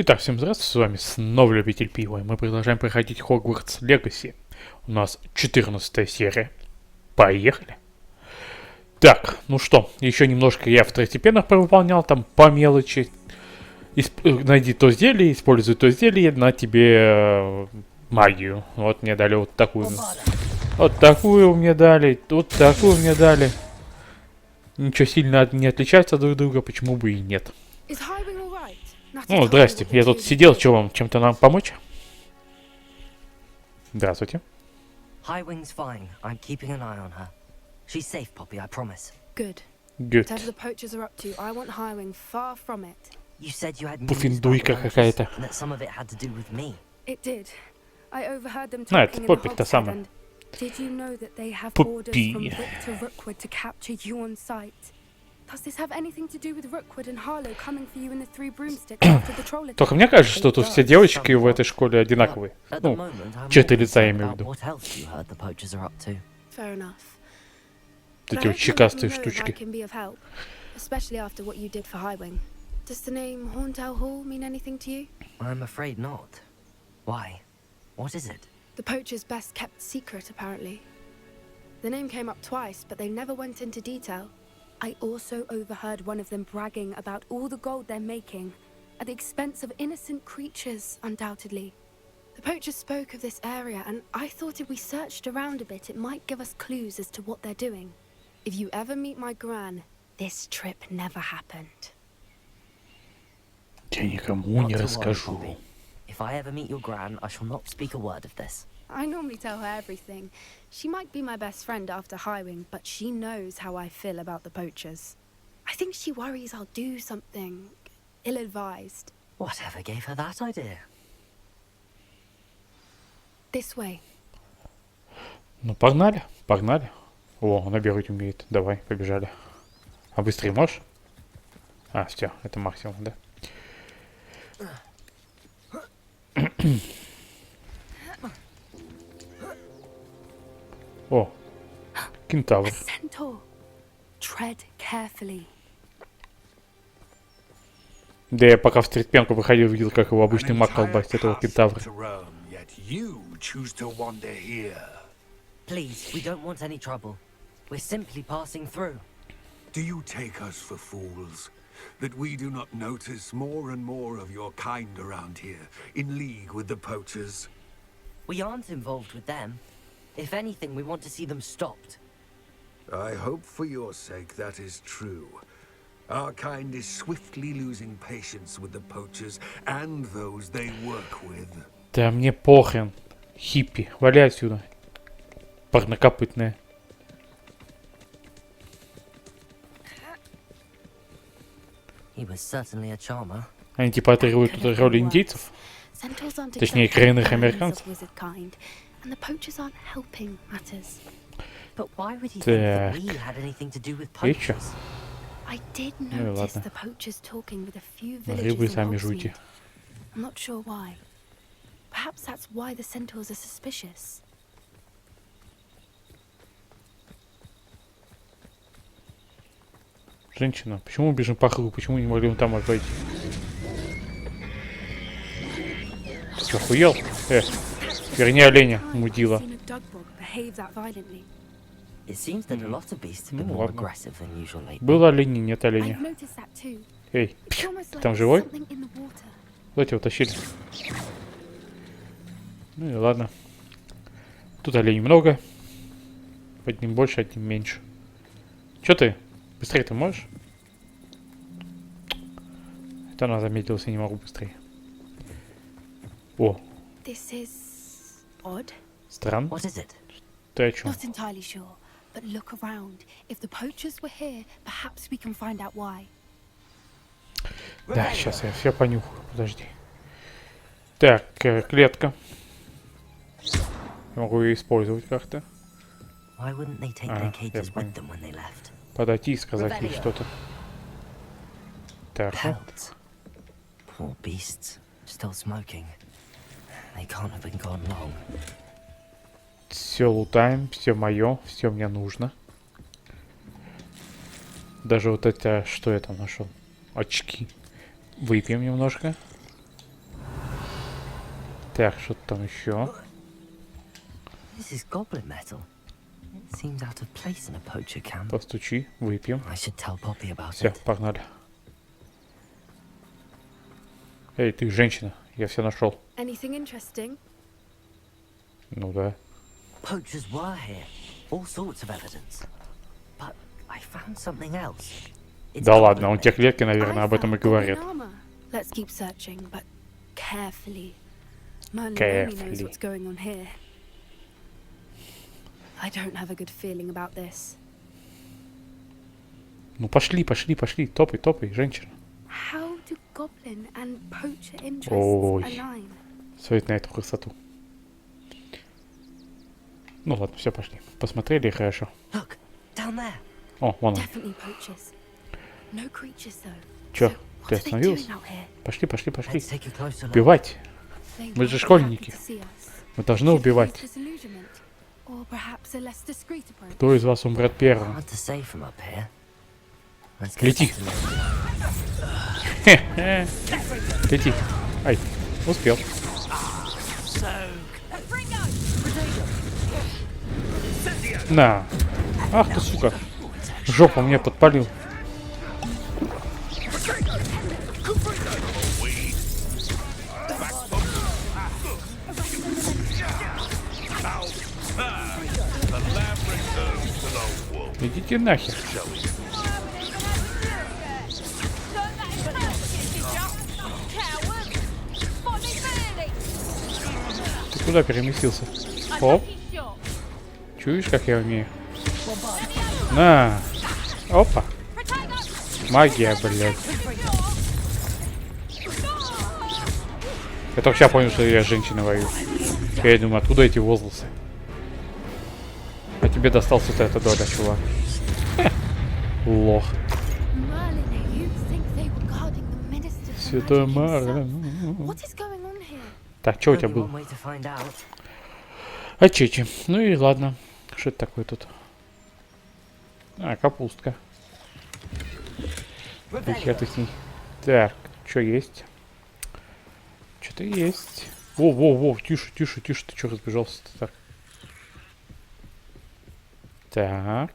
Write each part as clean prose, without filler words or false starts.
Итак, всем здравствуйте, с вами снова Любитель Пива, и мы продолжаем проходить Хогвартс Легаси. У нас 14 серия. Поехали! Так, ну что, еще немножко я второстепенно выполнял, там по мелочи. Найди то зелье, используй то зелье, на тебе магию. Вот мне дали вот такую. Вот такую мне дали, вот такую мне дали. Ничего сильно не отличается друг от друга, почему бы и нет. Ну, здрасте, я тут сидел, что вам, чем-то нам помочь? Здравствуйте. Highwing's fine. I'm keeping an eye on her. She's safe, Poppy, I promise. Good. Good. Whatever the poachers are up to, I want Highwing far from it. You said you had news Пуффиндуйка about the какая-то. poachers, and that some of it had to do with me. It did. I overheard them А, это talking in the Поппи, та Hogshead, самая. and did you know that they have Поппи. orders from Victor Rookwood to capture you on sight? Does this have anything to do with Rookwood and Harlow coming for you in the Three Broomsticks after the troll Только мне кажется, что тут все девочки в этой школе одинаковые. At the Ну, moment, I'm черты more лица я concerned имею в about виду. what else you heard the poachers are up to. Fair enough. Такие вот щекастые I штучки. can be of help, especially after what you did for Highwing. Does the name Horntown Hall mean anything to you? I'm afraid not. Why? What is it? The poacher's best kept secret, apparently. The name came up twice, but they never went into detail. I also overheard one of them bragging about all the gold they're making, at the expense of innocent creatures, undoubtedly. The poachers spoke of this area, and I thought if we searched around a bit, it might give us clues as to what they're doing. If you ever meet my gran, this trip never happened. Я никому Not не to worry, расскажу. Poppy. If I ever meet your gran, I shall not speak a word of this. I normally tell her everything. She might be my best friend after Highwing, but she knows how I feel about the poachers. I think she worries I'll do something ill-advised. Whatever gave her that idea? This way. Ну, погнали, погнали. О, она бегать умеет. Давай, побежали. А быстрее можешь? А, все, это максимум, да? О, кентавр. A centaur. Tread carefully. Да я пока в стритпенку выходил, видел, как его обычный маг колбасит этого кентавра. Please, we don't want any trouble. We're simply passing through. Do you take us for fools? That we do not notice more and more of your kind around here, in league with the poachers? We aren't involved with them. If anything, we want to see them stopped. I hope for your sake that is true. Our kind is swiftly losing patience with the poachers and those they work with. Да мне похрен. Хиппи, валяй отсюда. Парнокопытная. He was certainly a charmer. Они типа отыгрывают тут роли индейцев. Centaurs aren't Точнее, exactly коренных fans of американцев. wizard kind, and the poachers aren't helping matters. But why would he think that Так. we had anything to do with И чё? poachers? I did Ну и notice ладно. the poachers talking with a few Рыбы villagers in сами жуйте. Hogsmeade. I'm not sure why. Perhaps that's why the centaurs are suspicious. Женщина, почему мы бежим по кругу? Почему не могли мы там обойти? Ты что, охуел? Верни оленя, мудила. I've seen a dugbog behave that violently. It seems that a lot of beasts have been Ну more ладно. aggressive than usual lately. Был олень, нет оленя. I've noticed that too. Эй, It's almost like там there's живой? something in the water. Куда тебя утащили? Ну и ладно. Тут оленей много. Одним больше, одним меньше. Чё ты? Быстрее ты можешь? Это она замедлилась, я не могу быстрее. О, This is odd. странно. What is it? Ты о чем? Not entirely sure, but look around. If the poachers were here, perhaps we can find out why. Да, сейчас я все понюхаю. Подожди. Так, клетка. Могу ее использовать как-то. Why wouldn't they take Ah, their cages yeah, with them when they left? Подойти и сказать ей что-то. Так, ну. Pelt. Poor beasts. Still smoking. They can't have been gone long. Все лутаем, все мое, все мне нужно. Даже вот это, что я там нашел? Очки. Выпьем немножко. Так, что там еще? This is goblin metal. It seems out of place in a poacher camp. Постучи, выпьем. I should tell Poppy about Все, it. погнали. Эй, ты женщина, я все нашел. Anything interesting? Ну да. Poachers were here. All sorts of evidence. But I found something else. It's Да ладно, goblin он те metal. клетки, наверное, об этом и I found goblin говорит. armor. Let's keep searching, but carefully. Merlin only knows Carefully. what's going on here. I don't have a good feeling about this. Ну пошли, пошли, пошли, топай, топай, женщина. How do goblin and poacher interests Ой. align? Смотреть на эту красоту. Ну ладно, все, пошли. Посмотрели, хорошо. Look, down there. О, вон он. Definitely poachers. No creatures though. Чё, So, ты what are they остановился? doing out here? Пошли, пошли, пошли. Let's take a closer look. Убивать. They Мы же won't be школьники. happy to see us. Мы должны Should we убивать. use disillusionment? Or perhaps a less discreet approach? Кто из вас умрет первым? Hard to say from up here. Let's get Лети. to know. Лети. Ай, успел. На. Ах ты, сука. Жопу мне подпалил. Идите нахер. Ты куда переместился? Оп. Чуешь, как я умею? На. Опа. Магия, блядь. Я только сейчас понял, что я женщина воюю. Я думаю, откуда эти возгласы? А тебе достался вот эта доля, чувак. Лох. Merlin, you think they were guarding the minister for Святой magic Марлин. himself? What is going on here? Так, что у тебя Only было? one way to find out. А чечи. Ну и ладно. Что это такое тут? А, капустка. Нихера ты с ней. Так, что есть? Что-то есть. Во, тише, тише, тише. Ты что разбежался-то так? Так.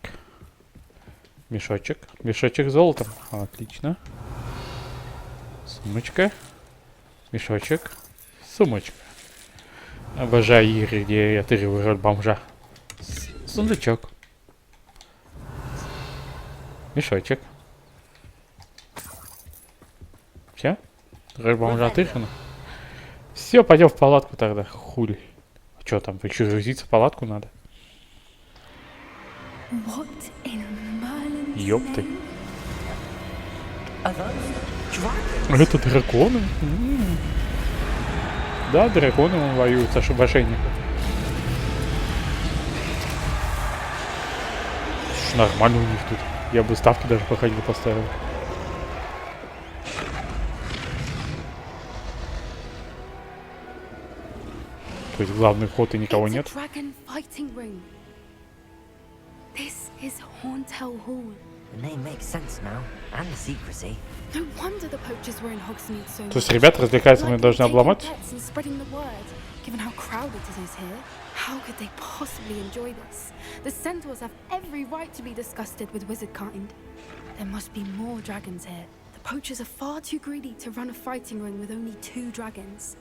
Мешочек. Мешочек с золотом. Отлично. Сумочка. Мешочек. Сумочка. Обожаю игры, где я отыгрываю роль бомжа. Сундучок. Мешочек. Все? Роль бомжа отыграна. Все, пойдем в палатку тогда. Хули. Что там, еще грузиться в палатку надо? What in Merlin's Ёпты. name? Are those dragons? Это драконы? Да, драконы он воюет с ошибошенником. Нормально у них тут. Я бы ставки даже походил поставил. То есть главный вход и никого It's a нет. dragon fighting ring. This is Horntail Hall. The name makes sense now. And the secrecy. No wonder the poachers were in Hogsmeade so То есть much. ребята развлекаются, мы Like должны taking обломать? pets and spreading the word, given how crowded it is here. How could they possibly enjoy this? The centaurs have every right to be disgusted with wizard kind. There must be more dragons here. The poachers are far too greedy to run a fighting ring with only 2 dragons.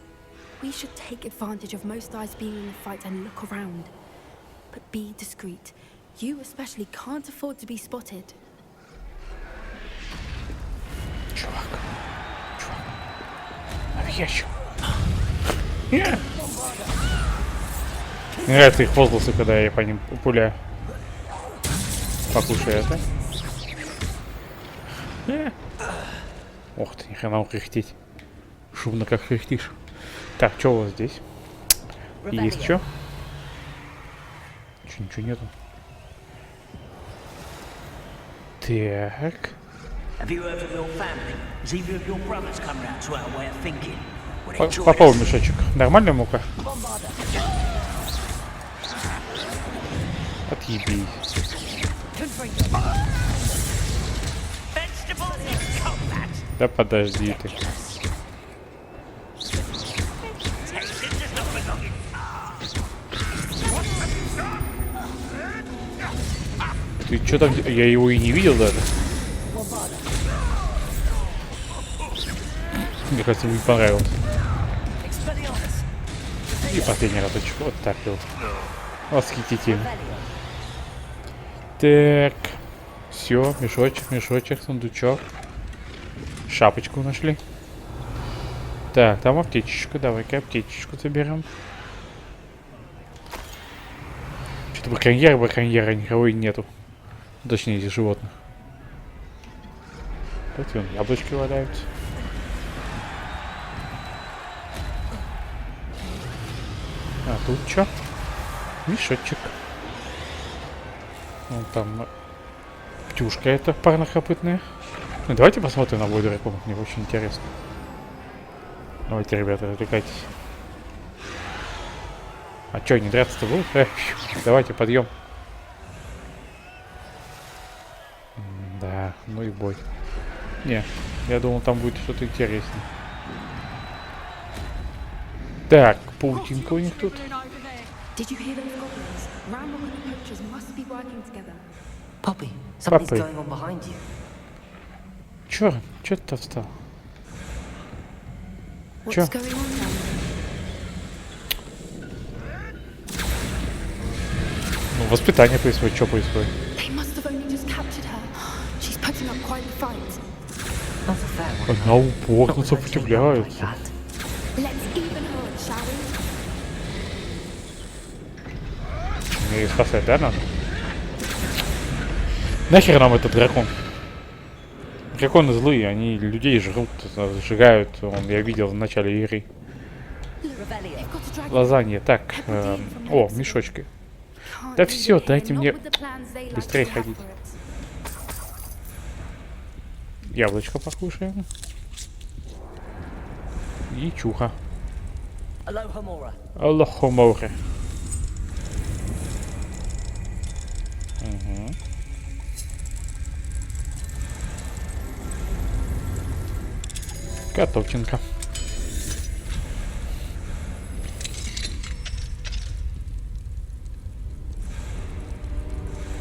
We should take advantage of most eyes being in the fight and look around. But be discreet. You especially can't afford to be spotted. Чувак. Ящик. Нравятся их возгласы, когда я по ним пуляю. Покушай это. Ох ты, ни хрена он кряхтеть. Шумно как кряхтишь. Так, что у вас здесь? Есть что? Ничего нету. Так. Have you heard of your family? Has either of your brothers come round to our way of thinking? Would enjoy Попробуй this. мешочек. Нормальная мука? Отъебись. Vegetables in combat. Да подожди ты. Tasted just Ты что там? Я его и не видел даже. Мне кажется, мне понравилось. И последний разочек. Вот так вот. Восхитительно. Так. Все, мешочек, мешочек, сундучок. Шапочку нашли. Так, там аптечечка. Давай-ка аптечечку заберем. Что-то браконьера никого и нету. Точнее, этих животных. Вот вон яблочки валяются. А тут что? Мешочек. Вон там птюшка эта парнокопытная. Ну, давайте посмотрим на бой драконов, мне очень интересно. Давайте, ребята, развлекайтесь. А чё, не драться-то будут? Давайте, подъем. Да, ну и бой. Не, я думал, там будет что-то интереснее. Так, паутинка у них тут. Did you hear those goblins? Ramble and the poachers must be working together. Poppy, something's Poppy. going on behind you. Чё ты там встал? What's Sure. going on down there? Ну, воспитание происходит, что происходит? They must have only just captured her. She's putting up quite the fight. Not a fair one. Она упорно Not with her two young like сопротивляется. that. Let's even her, shall we? Мне ее спасать, да, надо? Нахер нам этот дракон? Драконы злые, они людей жрут, сжигают. Я видел в начале игры. They've got a dragon. Лазанье. Так, о, мешочки. Can't Да leave всё, it here, дайте not мне with the plans they like быстрее to have ходить. for it. Яблочко покушаем. И чуха. Aloha Mora. Аллахоморе. Угу. Готовченко.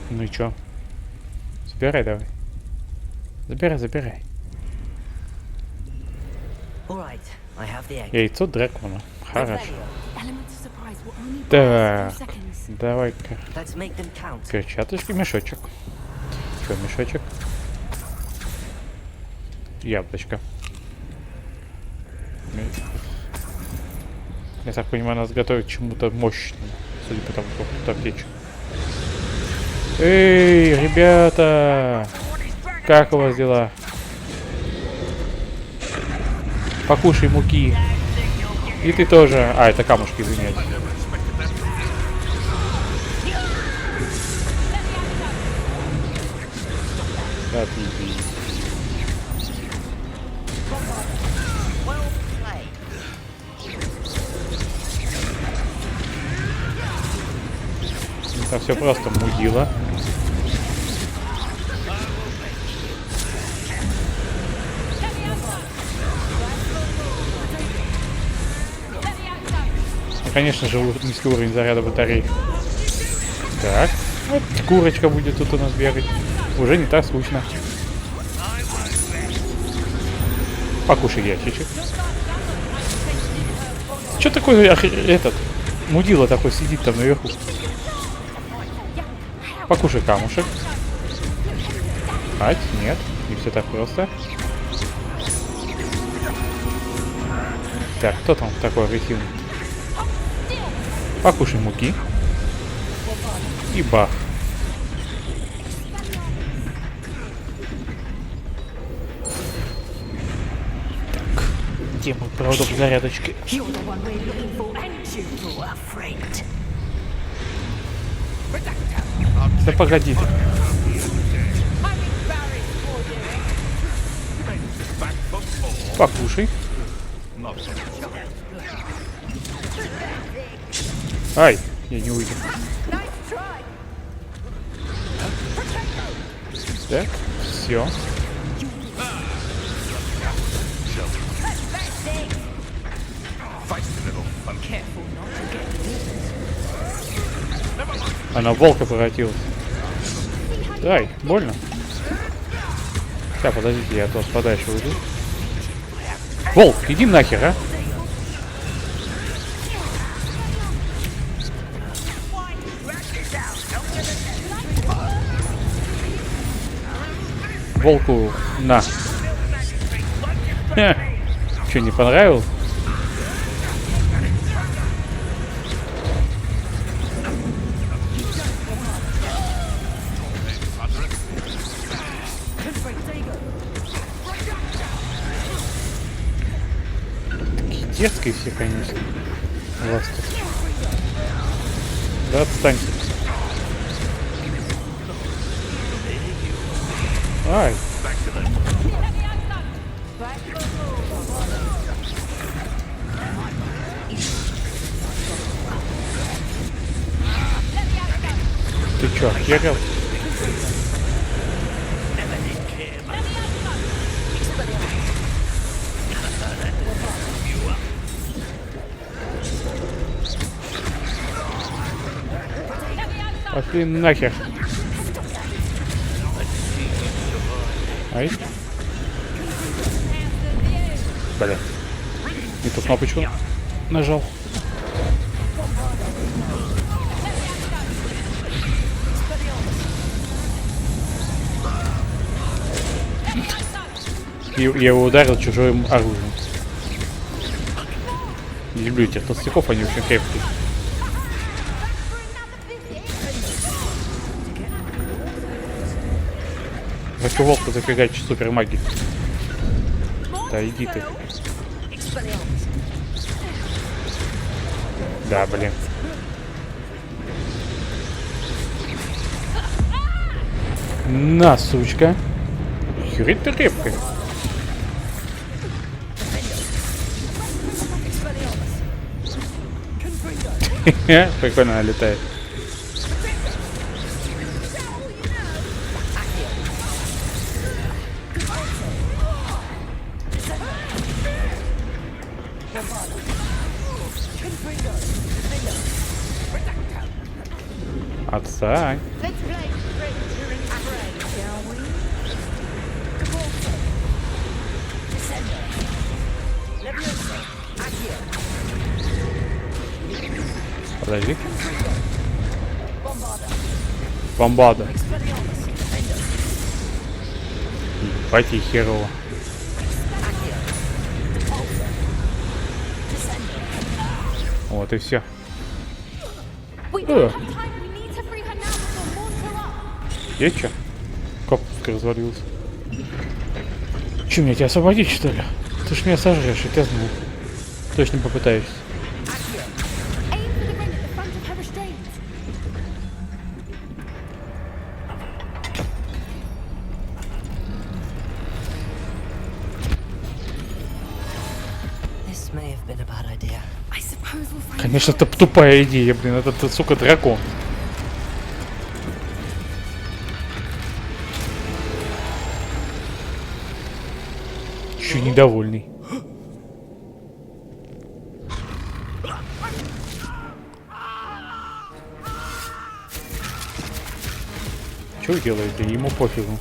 Ну и чё? Забирай давай. Забирай. All right, I have the egg. Яйцо дракона. Хорошо. Element of surprise will only Так, last a few seconds. давай-ка. Let's make them count. Перчаточки, мешочек. Чё, мешочек? Яблочко. Я так понимаю, нас готовят к чему-то мощному. Судя по тому, сколько тут аптечек. Эй, ребята! Как у вас дела? Покушай муки. И ты тоже. А, это камушки, извиняюсь. Отлично. Это все просто мудила. Конечно же, низкий уровень заряда батарей. Так, вот курочка будет тут у нас бегать. Уже не так скучно. Покушай ящичек. Что такое этот мудила такой сидит там наверху? Покушай камушек. Ать, нет, не все так просто. Так, кто там такой агрессивный? Покушай муки. И бах. Так, где мой проводок зарядочки? You're the one we're looking for, and you were afraid. Да погоди. Покушай. Ай, я не увидел. Так, все. Она в волка превратилась. Дай, больно. Так, подождите, я тут подальше уйду. Волк, иди нахер, а! Волку на. Че, не понравилось? Такие дерзкие все, конечно. У вас тут. Да отстаньте. Ай. Ты чё, охерел? Пошли нахер. Ай. Бля. Не ту кнопочку нажал. Я его ударил чужим оружием. Не люблю этих толстяков, они очень крепкие. Хочу волка зафигачить супер магии. Да иди ты. Да, блин. На, сучка. Херить ты крепкая. Прикольно она летает. Отстань. Подожди. Бомбада. Пати херово. Вот и все. Есть что? Копка развалился. Че, мне тебя освободить, что ли? Ты ж меня сожрешь, я тебя знаю. Точно попытаюсь. Конечно, это тупая идея, блин, это, сука, дракон. Еще недовольный. Что вы делаете? Ему пофигу.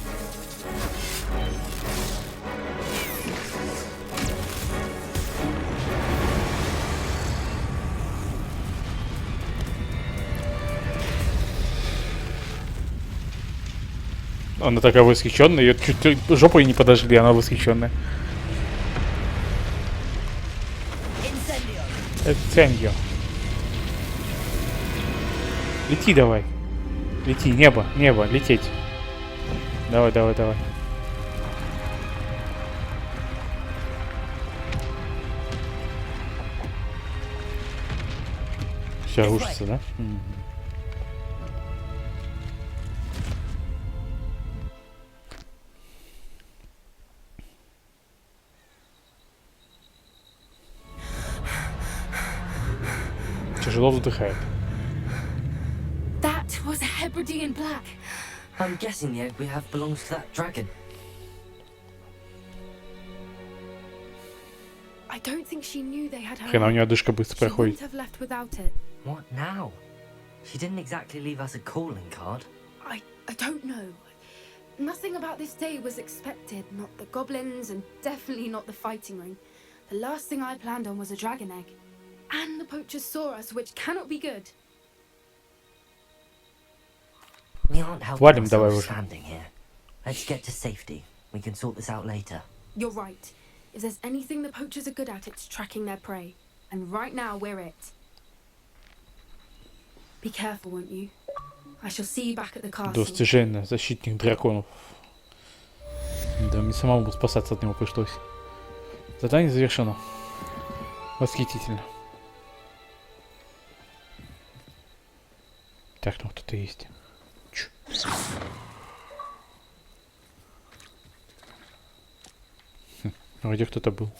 Она такая восхищенная, ее чуть жопой не подожгли, она восхищенная. Инцендио. Лети давай. Лети, небо, небо, лететь. Давай, давай, давай. Все рушится, да? Тяжело вздыхает. That was a Hebridean black. I'm guessing the egg we have belongs to that dragon. I don't think she knew they had her. Хрена у нее одышка быстро She проходит. wouldn't have left without it. What now? She didn't exactly leave us a calling card. I I don't know. Nothing about this day was expected. Not the goblins, and definitely not the fighting ring. The last thing I planned on was a dragon egg. And the poachers saw us, which cannot be good. We aren't helping Валим давай ourselves уже. standing here. Let's get to safety. We can sort this out later. You're right. If there's anything the poachers are good at, it's tracking their prey. And right now, we're it. Be careful, won't you? I shall see you back at the castle. Достижение, защитник драконов. Да, мне самому спасаться от него пришлось. Задание завершено. Восхитительно. Так, ну кто-то есть. Чу. Вроде кто-то был.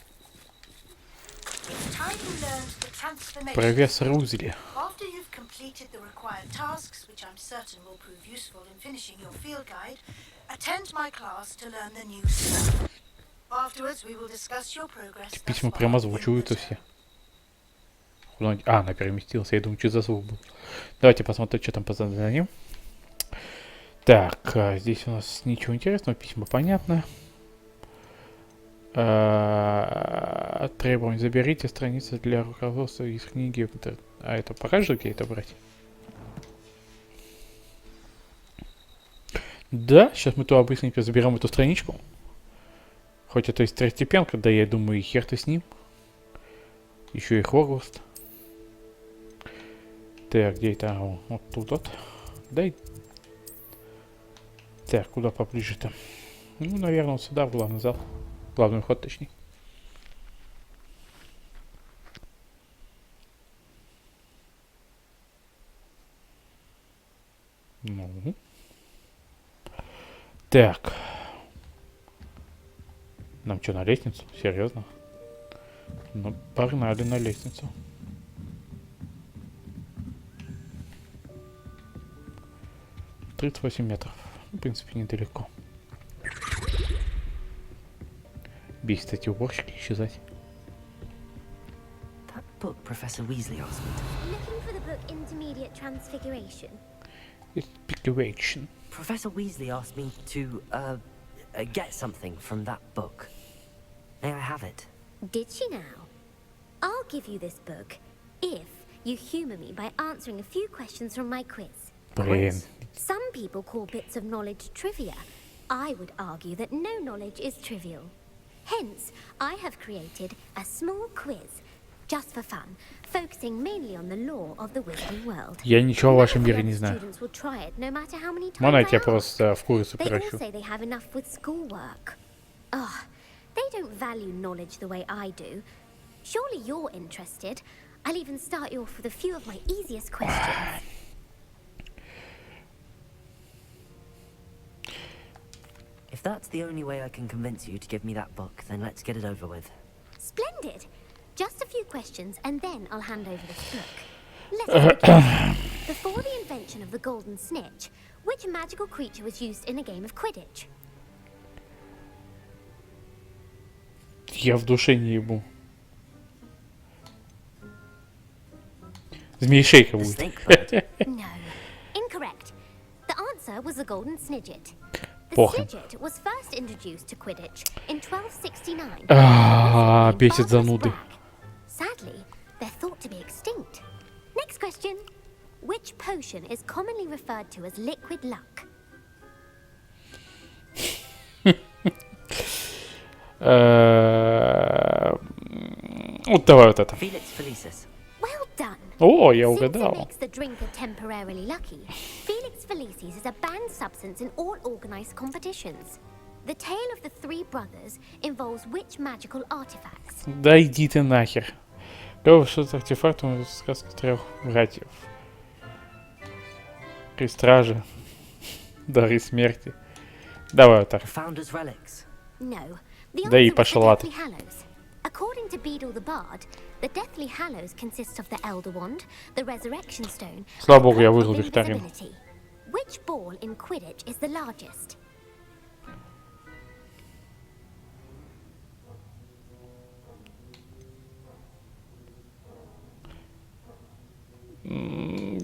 It's time you learned the transformation. Профессор Узли. After you've completed the required tasks, which I'm certain will prove useful in finishing your field guide, attend my class to learn the new skill. Afterwards, we will discuss your progress. Письма прямо озвучиваются все. А, она переместилась. Я думаю, что за звук был. Давайте посмотрим, что там по заданию. Так, здесь у нас ничего интересного. Письма понятно. Требования. Заберите страницы для руководства из книги. А это покажешь, где это брать? Да, сейчас мы туда быстренько заберем эту страничку. Хоть это и второстепенка, да я думаю, и хер ты с ним. Еще и Хогвартс. Так, где это? О, вот тут вот. Дай. Так, куда поближе-то? Ну, наверное, вот сюда, в главный зал. Главный вход, точнее. Ну. Так. Нам что, на лестницу? Серьезно? Ну, погнали на лестницу. — 38 метров. В принципе, недалеко. Бесит эти уборщики исчезать. That book Professor Weasley asked me to... Looking for the book Intermediate Transfiguration. Speculation. Professor Weasley asked me to, get something from that book. May I have it? Did she now? I'll give you this book if you humour me by answering a few questions from my quiz. Блин. Some people call bits of knowledge trivia. I would argue that no knowledge is trivial. Hence, I have created a small quiz, just for fun, focusing mainly on the lore of the wizarding world. Я ничего о вашем None of the мире не other знаю. students will try it, no matter how many times Можно я I тебя ask. просто в курицу They all превращу? say they have enough with schoolwork. Ugh, they don't value knowledge the way I do. Surely you're interested. I'll even start you off with a few of my easiest questions. If that's the only way I can convince you to give me that book, then let's get it over with. Splendid. Just a few questions and then I'll hand over this book. Let's begin. Before the invention of the golden snitch, which magical creature was used in a game of Quidditch? Я в душе не ебу. Змей-шейка The будет. snake bird. No. Incorrect. The answer was the golden snidget. The Похрен. snidget was first introduced to Quidditch in 1269. А, Wizard named бесит Barnabas зануды. Bragg. Sadly, they're thought to be extinct. Next question. Which potion is commonly referred to as liquid luck? Вот давай вот это. Felix Felicis. Well done. О, я Since it угадал. makes the drinker temporarily lucky, Felix Felicis is a banned substance in all organized competitions. The tale of the three brothers involves which magical artifacts? Да иди ты нахер. Какого что с артефактом из сказки трех братьев? Стражи. Дары смерти. Давай вот так. The Founder's Relics. No. The Да и answer was the пошла ты. Deathly Hallows. According to Beedle the Bard, the Deathly Hallows consists of the Elder Wand, the Resurrection Stone, Слава and богу, я Cloak выиграл of викторину. Invisibility. Which ball in Quidditch is the largest?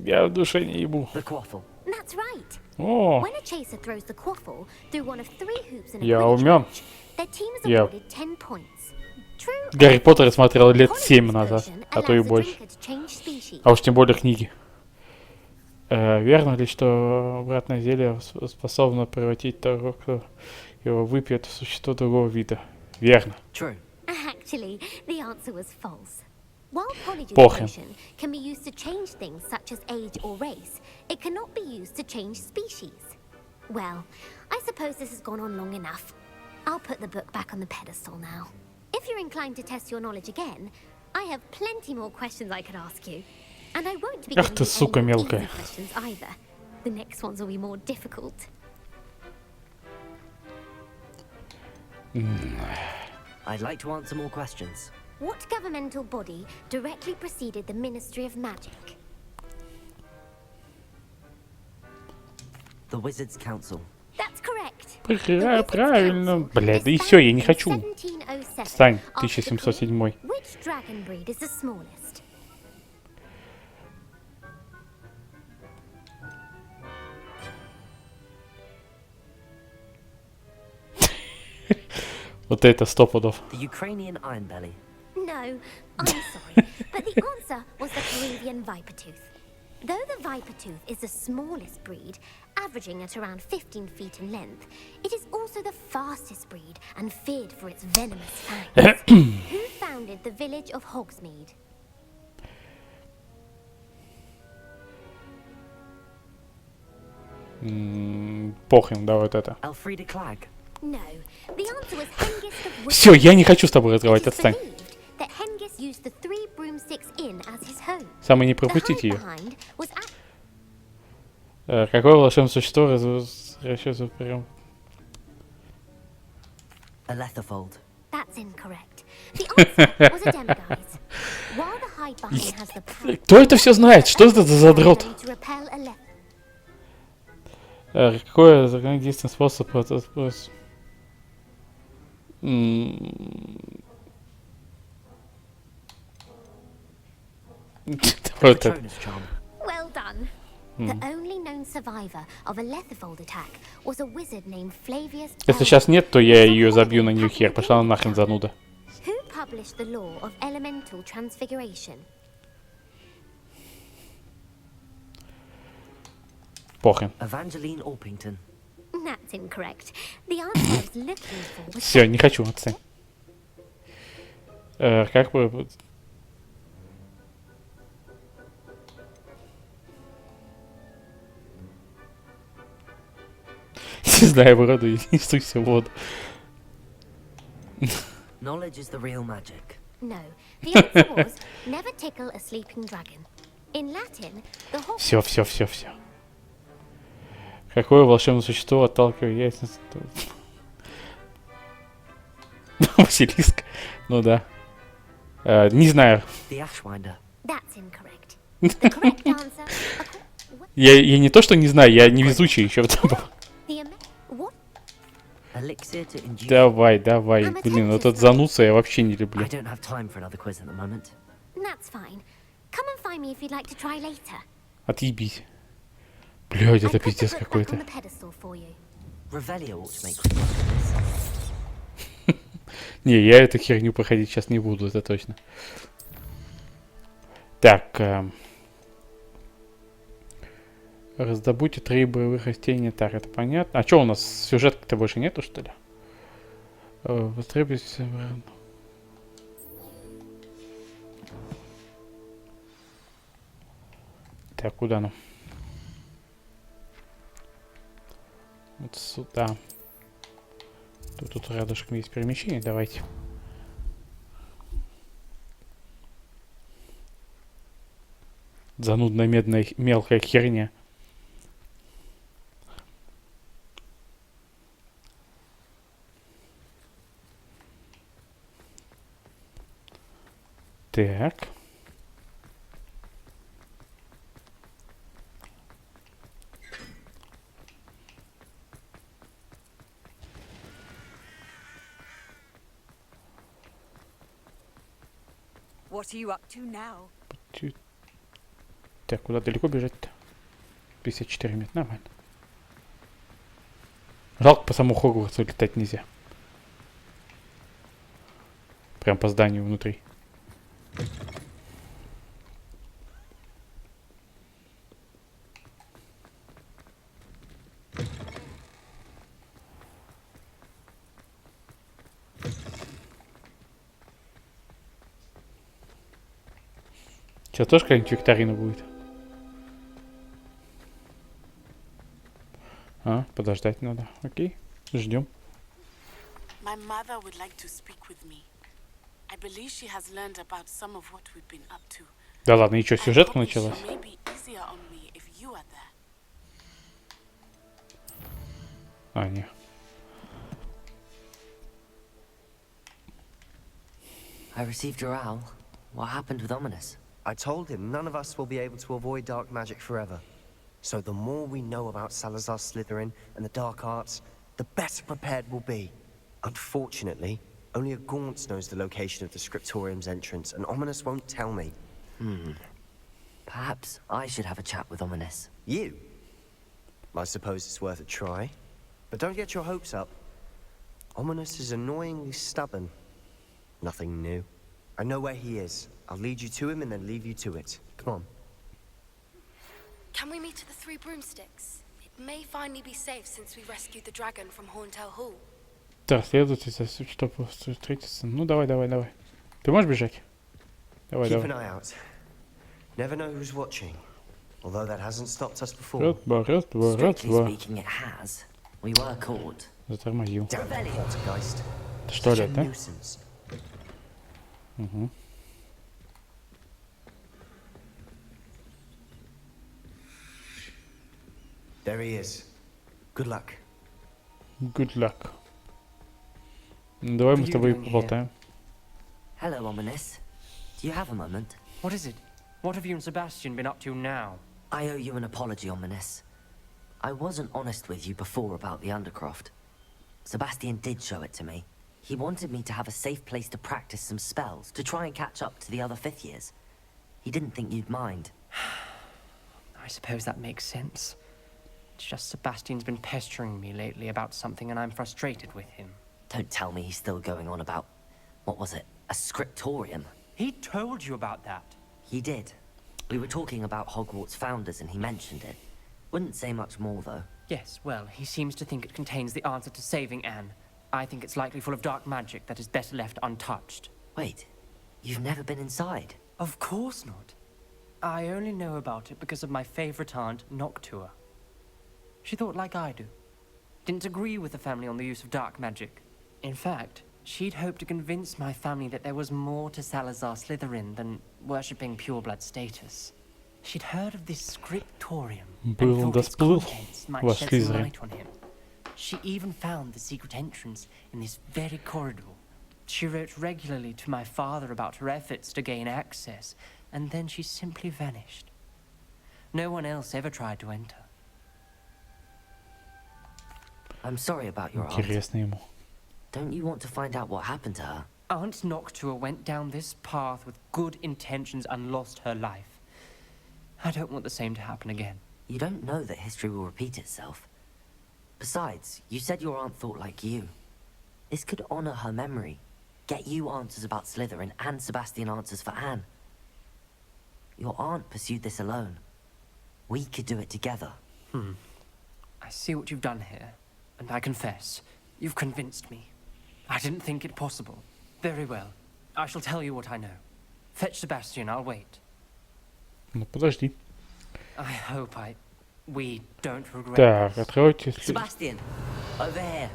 Я в душе не ебу. The Quaffle. That's right. О, When a chaser throws the quaffle through one of 3 hoops in a я Quidditch умен. match, their team is Я awarded 10 points. True Гарри or Поттера false? смотрел лет College's 7 назад, potion а то и allows the больше. drinker to change species. А уж тем более книги. Верно ли, что обратное зелье способно превратить того, кто его выпьет, в существо другого вида? Верно. True. Actually, the answer was false. While College's Похрен. potion can be used to change things such as age or race, it cannot be used to change species. Well, I suppose this has gone on long enough. I'll put the book back on the pedestal now. If you're inclined to test your knowledge again, I have plenty more questions I could ask you. And I won't be Ах giving ты, you сука any more мелкая. easy questions either. The next ones will be more difficult. I'd like to answer more questions. What governmental body directly preceded the Ministry of Magic? The Wizards' Council. That's correct. Правильно. Бля, да и все, я не хочу. 1707, Стань, after the 1707. Queen, which dragon breed is the smallest? Вот это 100 пудов. The Ukrainian Ironbelly. No, I'm sorry, but the answer was the Peruvian Vipertooth. Though the Vipertooth is the smallest breed, averaging at around 15 feet in length, it is also the fastest breed and feared for its venomous fangs. Who founded the village of Hogsmeade? Похрен, да, вот это. Elfrida Clag. No, the answer was Hengist of Wood. Все, я не хочу с тобой разговаривать, It is отстань. believed that Hengist used the 3 broomsticks inn as his home. Самое не The пропустите hide ее. behind was Какое волшебное существо возвращается прям... A Letherfold. That's incorrect. The answer was a demiguise. While the hide behind has the power Кто это все знает? Что это за задрот? to repel a Какой единственный способ... Вот это. Patronus Charm. Well done. The only known survivor of a Letherfold attack was a wizard named Flavius. Если сейчас нет, то я ее забью на нее хер. Пошла она нахрен, зануда. Who published the law of elemental transfiguration? Похрен. Evangeline Orpington. That's incorrect. The answer I was looking for was Все, не хочу, отстань. Как бы... Не знаю, вроде не суйся в воду. Knowledge is the real magic. no. The answer was never tickle a sleeping dragon. In Latin, the Hogwarts Все. Какое волшебное существо отталкивает яйца? Василиск. Ну да. Не знаю. The Ashwinder. That's incorrect. The correct answer. Я не то, что не знаю, я невезучий еще. What? Elixir to induce. Давай. Блин, этот занудца я вообще не I люблю. don't have time for another quiz at the moment. That's fine. Come and find me if you'd like to try later. Отъебись. Блядь, I это put the пиздец book back какой-то. on the pedestal for you. Revelio ought to make response. Не, я эту херню проходить сейчас не буду, это точно. Так. Раздобудьте 3 боевых растения. Так, это понятно. А что у нас? Сюжетки-то больше нету, что ли? Востребуйте... Так, куда нам? Вот сюда. Тут рядышком есть перемещение, давайте. Занудная медная мелкая херня. Так. What are you up to now? Так, куда далеко бежать-то? 54 метра, нормально. Жалко, по самому Хогвартсу летать нельзя. Прям по зданию внутри. Сейчас тоже какая-нибудь викторина будет? А, подождать надо. Окей, ждем. My mother would like to speak with me. I believe she has learned about some of what we've been up to. Да ладно, и что, I сюжетка hope началась? she may be easier on me if you are there. А, не. I received your owl. What happened with Ominous? I told him none of us will be able to avoid dark magic forever. So the more we know about Salazar Slytherin and the dark arts, the better prepared we'll be. Unfortunately, only a Gaunt knows the location of the Scriptorium's entrance, and Ominous won't tell me. Perhaps I should have a chat with Ominous. You? I suppose it's worth a try. But don't get your hopes up. Ominous is annoyingly stubborn. Nothing new. I know where he is. I'll lead you to him and then leave you to it. Come on. Can we meet at the Three Broomsticks? It may finally be safe since we rescued the dragon from Horntail Hall. Да, следовательно, чтобы встретиться. Ну, давай. Ты можешь бежать? Давай. Keep an eye out. Never know who's watching. Although that hasn't stopped us before. Раз, два. Strictly speaking, it has. We were caught. Затормозил. Damn poltergeist. Это что ли, Such a да? nuisance. Угу. There he is. Good luck. Good luck. Ну, давай мы с тобой doing here? поболтаем. Hello, Ominous. Do you have a moment? What is it? What have you and Sebastian been up to now? I owe you an apology, Ominous. I wasn't honest with you before about the Undercroft. Sebastian did show it to me. He wanted me to have a safe place to practice some spells, to try and catch up to the other fifth years. He didn't think you'd mind. I suppose that makes sense. It's just Sebastian's been pestering me lately about something and I'm frustrated with him. Don't tell me he's still going on about, what was it, a scriptorium? He told you about that. He did. We were talking about Hogwarts founders and he mentioned it. Wouldn't say much more, though. Yes, well, he seems to think it contains the answer to saving Anne. I think it's likely full of dark magic that is better left untouched. Wait, you've never been inside? Of course not. I only know about it because of my favorite aunt, Noctua. She thought like I do. Didn't agree with the family on the use of dark magic. In fact, she'd hoped to convince my family that there was more to Salazar Slytherin than worshipping pureblood status. She'd heard of this scriptorium and thought its contents might shed some light on him. She even found the secret entrance in this very corridor. She wrote regularly to my father about her efforts to gain access, and then she simply vanished. No one else ever tried to enter. I'm sorry about your aunt. Интересно ему. Don't you want to find out what happened to her? Aunt Noctua went down this path with good intentions and lost her life. I don't want the same to happen again. You don't know that history will repeat itself. Besides, you said your aunt thought like you. This could honor her memory. Get you answers about Slytherin and Sebastian answers for Anne. Your aunt pursued this alone. We could do it together. I see what you've done here, and I confess, you've convinced me. I didn't think it possible. Very well. I shall tell you what I know. Fetch Sebastian, I'll wait. Ну, подожди. I hope we don't regret Так, this. откройте. Sebastian, over here.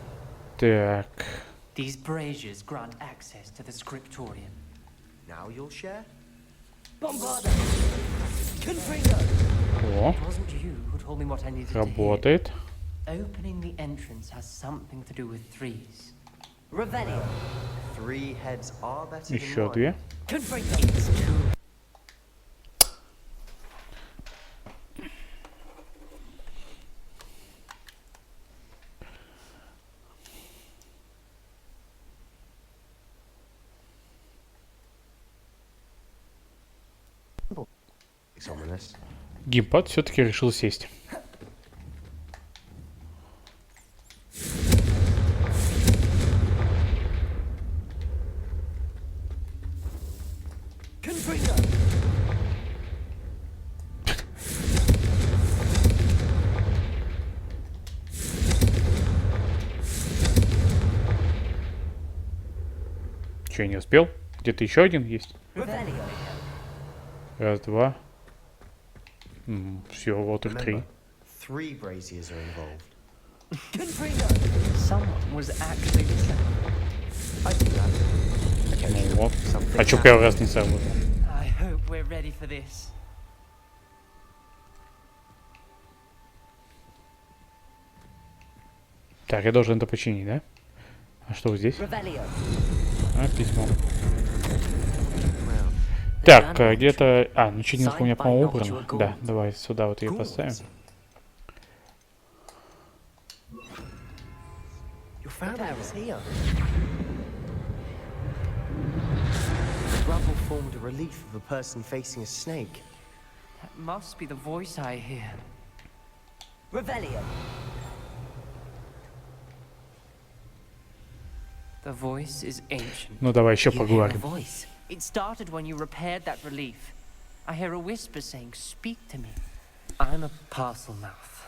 Так. These braziers grant access to the scriptorium. Now you'll share? Bombarda! Confringo! О, It wasn't you who told me what I needed to работает. hear. Opening the entrance has something to do with threes. Revelio! 3 heads are better than Еще 1. две. Confringo! It's too... It's ominous. Геймпад все-таки решил сесть. Что, я не успел? Где-то еще один есть? Revelio. Раз, два. Все, вот их 3. Remember, 3 braziers are involved. Someone was actually listening. I do that. Ну Occasionally, вот. something А чё первый раз не сработал? I hope we're ready for this. Так, я должен это починить, да? А что вот здесь? Revelio. А, письмо. Так, где-то... А, ну чинилка у меня, по-моему, убрана. Да, давай сюда вот ее поставим. Your family is here. The rubble formed a relief of a person facing a snake. That must be the voice I hear. Revelio. The voice is ancient. Ну давай еще You hear a поговорим. voice. It started when you repaired that relief. I hear a whisper saying, "Speak to me." I'm a parcel mouth.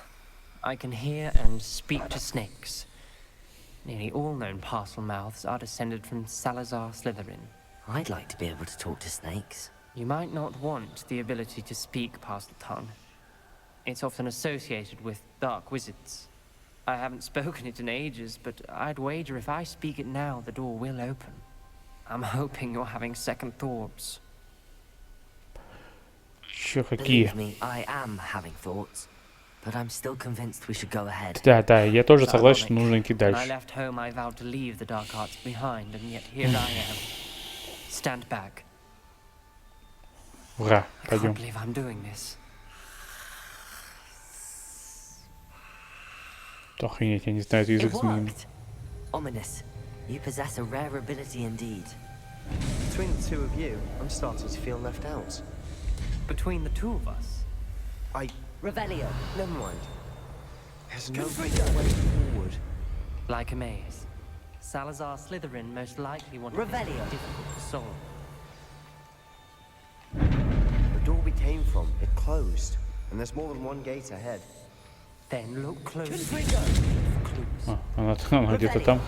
I can hear and speak to snakes. Nearly all known parcel mouths are descended from Salazar Slytherin. I'd like to be able to talk to snakes. You might not want the ability to speak parcel tongue. It's often associated with dark wizards. I haven't spoken it in ages, but I'd wager if I speak it now, the door will open. I'm hoping you're having second thoughts. Чё, какие? Believe me, I am having thoughts, but I'm still convinced we should go ahead. Да, да, я тоже согласен, что нужно идти When I дальше. left home, I vowed to leave the dark arts behind, and yet here I am. Stand back. Ура, I can't пойдем. believe I'm doing this. Охренеть, я не знаю, это It язык змеиный. worked. Ominous. You possess a rare ability indeed. Between the two of you, I'm starting to feel left out. Between the two of us, Revelio. Never mind. There's no way forward. like a maze. Salazar Slytherin most likely wanted this to Revelio. be difficult to solve. The door we came from, it closed. And there's more than one gate ahead. Then look closely for clues. А, она где-то там.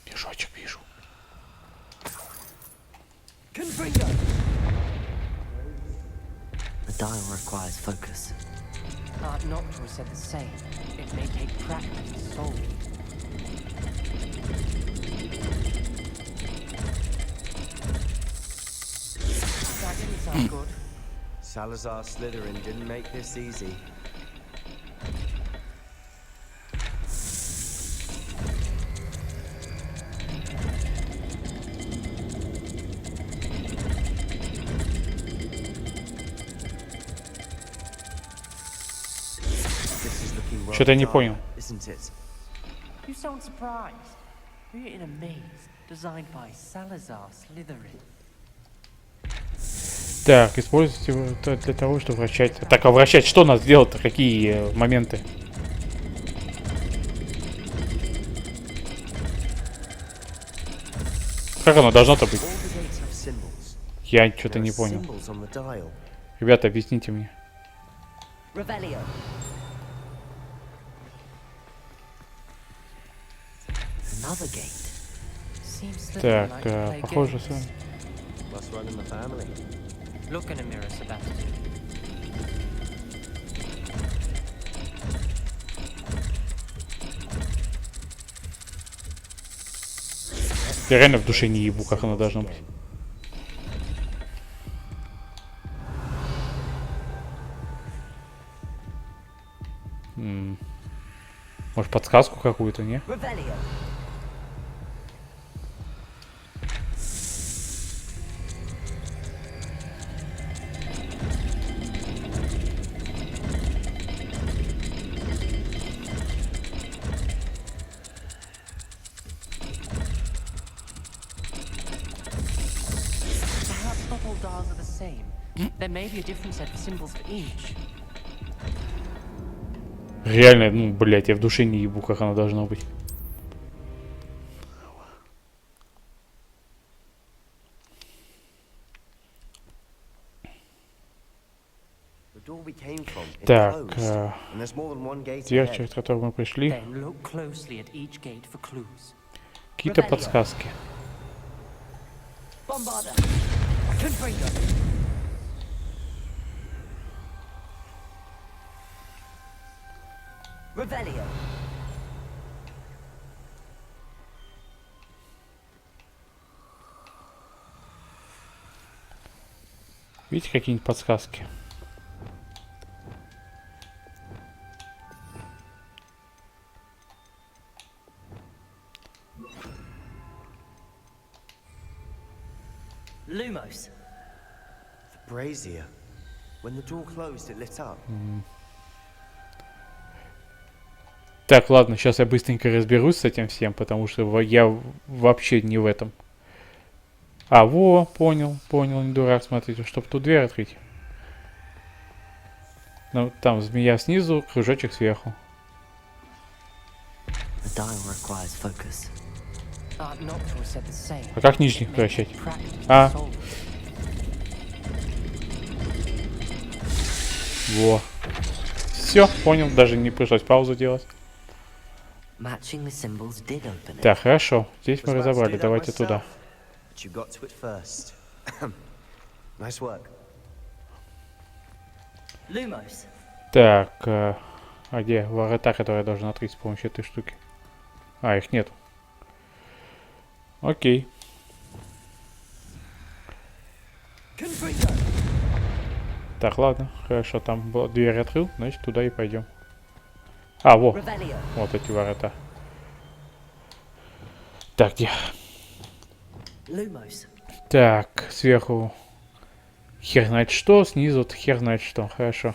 Пешочек вижу. The dial requires focus. Art Noctua said the same. It may take practice to solve it. That didn't sound good. Salazar Slytherin didn't make this easy. This is looking rather Что-то я не dark, понял. isn't it? You sound surprised. We're in a maze designed by Salazar Slytherin. Так, используйте его для того, чтобы вращать. Так, а вращать что надо сделать-то? Какие моменты? Как оно должно-то быть? All the gates have symbols. Я что-то There не are понял. symbols on the dial. Ребята, объясните мне. Revelio. Another gate. Seems Slytherin Так, like to play похоже, games. что... Must run in the family. Look in a mirror, Sebastian. Я реально в душе не ебу, как оно должно быть. Может, подсказку какую-то, не? Revelio. Perhaps not all dials are the same. There may be a different set of symbols for each. Реально, ну, блядь, я в душе не ебу, как оно должно быть. The The door we came from, it Так, closed, and there's more than one gate дверь, ahead. через которую мы пришли. Then look closely at each gate for clues. Какие-то подсказки. Bombarder. Revelio. Видите какие-нибудь подсказки? Lumos. The brazier. When the door closed, it lit up. Так, ладно, сейчас я быстренько разберусь с этим всем, потому что я вообще не в этом. А, во, понял, не дурак, смотрите, чтобы тут дверь открыть. Ну, там змея снизу, кружочек сверху. А как нижних превращать? А. Во. Все, понял, даже не пришлось паузу делать. Так, хорошо, здесь мы разобрали, давайте туда. Так, а где ворота, которые я должен открыть с помощью этой штуки? А, их нет. Окей. Так, ладно, хорошо, там дверь открыл, значит туда и пойдем. А, во, вот эти ворота. Так, где? Так, сверху хер знает что, снизу хер знает что, хорошо.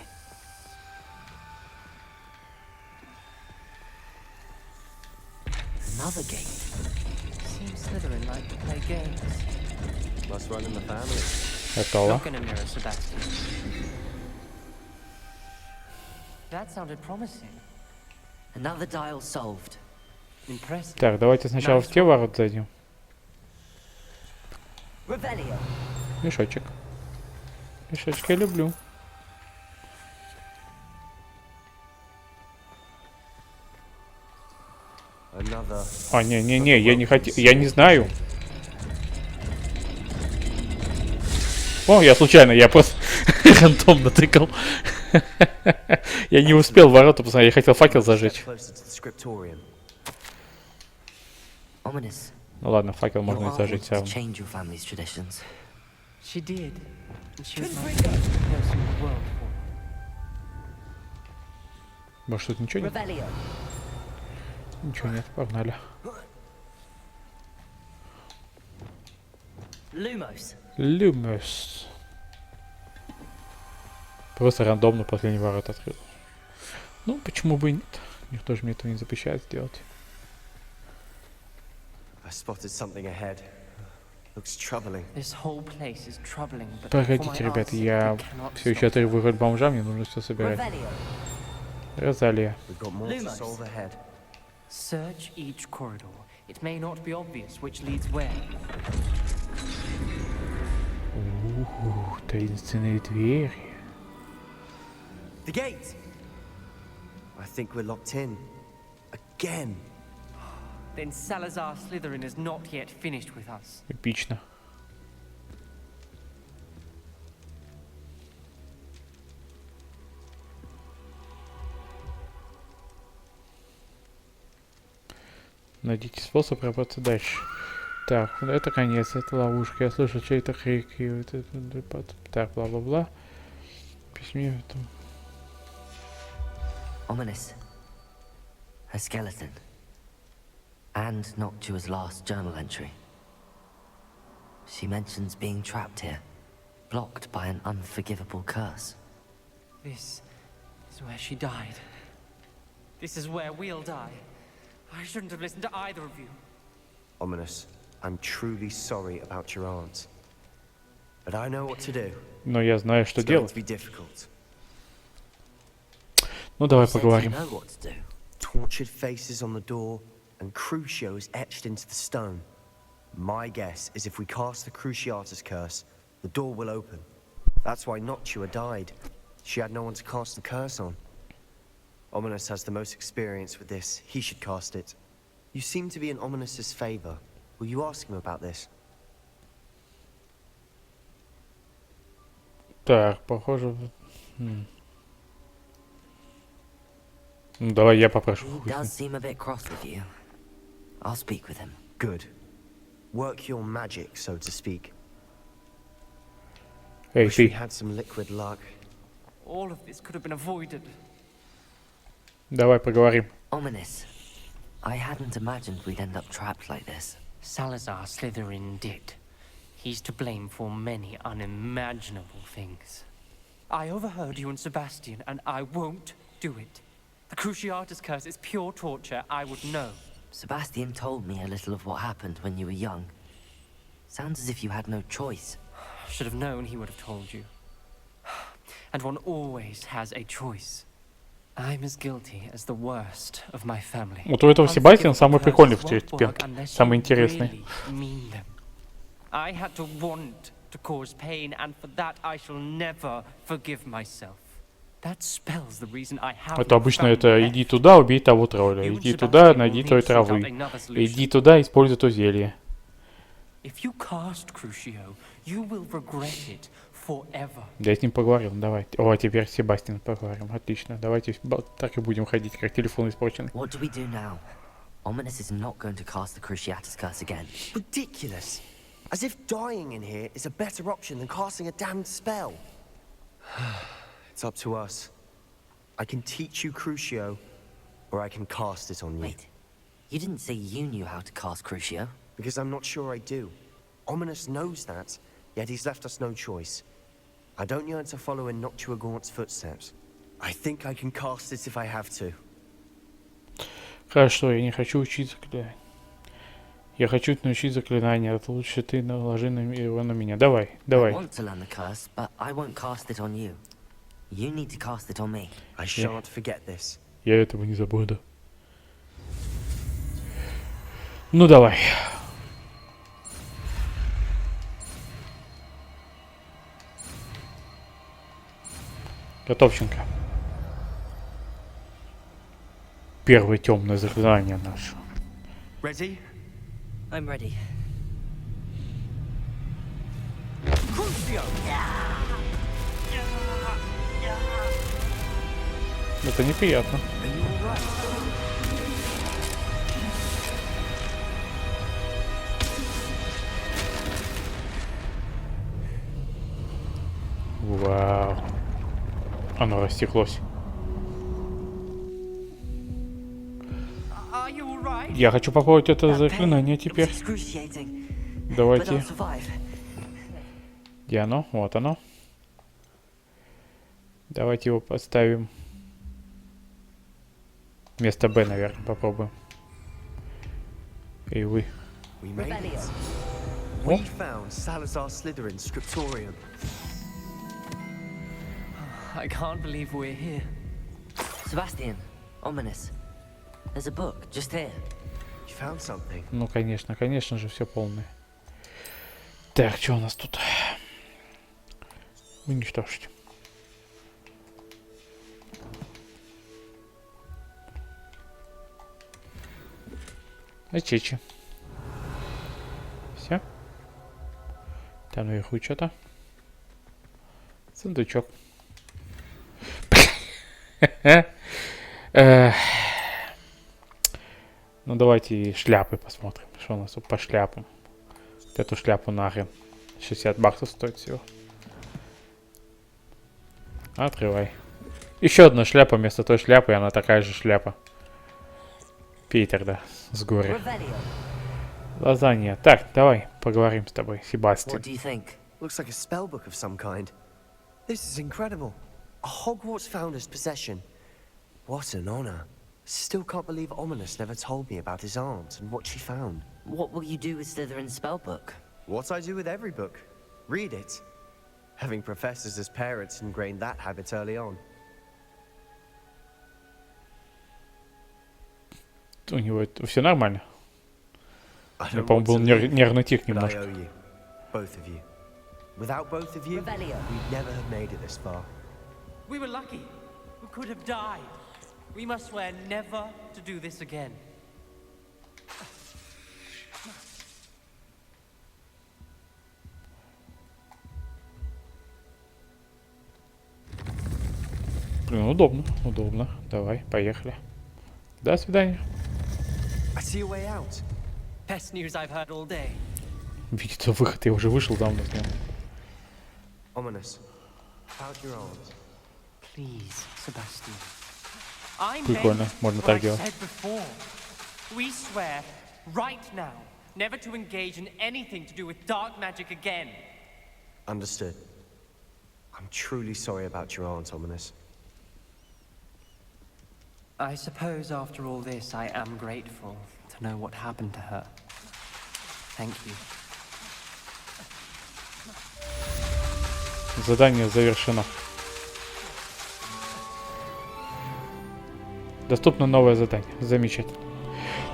Готово. Так, давайте сначала в те ворота зайдем. Мешочек. Мешочек я люблю. А, не, я не хотел, я не знаю. О, я случайно, я просто рандомно тыкал. Я не успел ворота посмотреть, я хотел факел зажечь. Ну ладно, факел можно и зажечь все равно. Может тут ничего нет? Ничего нет, погнали. Lumos. Просто рандомно последний ворот открыл. Ну, почему бы и нет? Никто же мне этого не запрещает сделать. Погодите, ребята, я все еще отрываю роль бомжа, мне нужно все собирать. Розалия. Search each corridor. It may not be obvious which leads where. Таинственные двери. The gate. I think we're locked in. Again. Then Salazar Slytherin is not yet finished with us. Эпично. Найдите способ работать дальше. Так, это конец, это ловушка. Я слышу чей-то крик. И вот это, так, бла-бла-бла. Письме там. Ominous. A skeleton. And Noctua's last journal entry. She mentions being trapped here, blocked by an unforgivable curse. This is where she died. This is where we'll die. I shouldn't have listened to either of you. Ominous, I'm truly sorry about your aunt. But I know what to do. Но я знаю, что делать. Ну, давай поговорим. Tortured faces on the door and crucios etched into the stone. My guess is if we cast the Cruciatus curse, the door will open. That's why Noctua died. She had no one to cast the curse on. Ominous has the most experience with this. He should cast it. You seem to be in Ominous's favor. Will you ask him about this? Так, похоже... Ну, давай я попрошу. He does seem a bit cross with you. I'll speak with him. Good. Work your magic, so to speak. Эй, Wish we ты. had some liquid luck. All of this could have been avoided. Давай поговорим. Ominous. I hadn't imagined we'd end up trapped like this. Salazar Slytherin did. He's to blame for many unimaginable things. I overheard you and Sebastian, and I won't do it. The Cruciatus curse is pure torture. I would know. Sebastian told me a little of what happened when you were young. Sounds as if you had no choice. Should have known he would have told you. And one always has a choice. I'm as guilty as the worst of my family. Вот у этого Себастьян самый прикольный в теперь. Самый интересный. I had to want to cause pain, and for that I shall never forgive myself. That spells the reason I have. Это обычно это иди туда, убей того тролля. Иди туда, найди той травы. Иди туда, используй то зелье. If you cast Crucio, you will regret it forever. Я с ним поговорил, давай. О, теперь с Себастьяном поговорим. Отлично. Давайте так и будем ходить, как телефон испорченный. What do we do now? Ominous is not going to cast the Cruciatus curse again. Ridiculous. As if dying in here is a better option than casting a damned spell. It's up to us. I can teach you Crucio, or I can cast it on you. Wait, you didn't say you knew how to cast Crucio? Because I'm not sure I do. Ominous knows that, yet he's left us no choice. I don't yearn to follow in Noctua Gaunt's footsteps. I think I can cast it if I have to. Хорошо, я не хочу учить заклинания. Я хочу научить заклинания. Лучше ты наложи его на меня. Давай, давай. I want to learn the curse, but I won't cast it on you. You need to cast it on me. I shan't forget this. Я этого не забуду. Ну давай. Готовченко. Первое темное заклинание наше. Ready? I'm ready. Crucio! Это неприятно. Вау. Оно растеклось. Я хочу попробовать это заклинание теперь. Давайте. Где оно? Вот оно. Давайте его поставим. Вместо Б, наверное, попробуем. И вы. We found Salazar Slytherin's scriptorium. I can't believe we're here. Sebastian, Ominous. There's a book just here. You found something. Ну, конечно же, все полное. Так, что у нас тут? Уничтожить. Очечи. Все. Там наверху что-то. Сундучок. Ну давайте шляпы посмотрим. Что у нас тут по шляпам. Вот эту шляпу нахрен. 60 баксов стоит всего. Открывай. Еще одна шляпа вместо той шляпы, и она такая же шляпа. Питер, да, с горы. Лазанья. Так, давай поговорим с тобой, Себастьян. Looks like a spellbook of some kind. This is incredible. A Hogwarts founder's possession. What an honor. Still can't believe Ominous never told me about his aunt and what she found. What will you do with Slytherin's spellbook? What I do with every book. Read it. Having professors as parents ingrained that habit early on. У него все нормально. Я, по-моему, был нервный тик немножко. Both of you. Without both of you, we'd never have made it this far. We were lucky. We could have died. We must swear never to do this again. Блин, удобно, удобно. Давай, поехали. До свидания. I see a way out. Best news I've heard all day. Видит выход, я уже вышел давно с ним. Ominous. Out your arms. Please, Sebastian. I Прикольно, meant можно what так I делать. said before. We swear right now never to engage in anything to do with dark magic again. Understood. I'm truly sorry about your aunt, Ominous. I suppose after all this, I am grateful to know what happened to her. Thank you. Задание завершено. Доступно новое задание. Замечательно.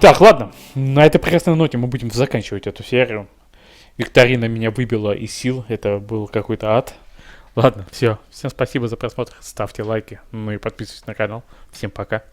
Так, ладно. На этой прекрасной ноте мы будем заканчивать эту серию. Викторина меня выбила из сил. Это был какой-то ад. Ладно, все. Всем спасибо за просмотр. Ставьте лайки. Ну и подписывайтесь на канал. Всем пока.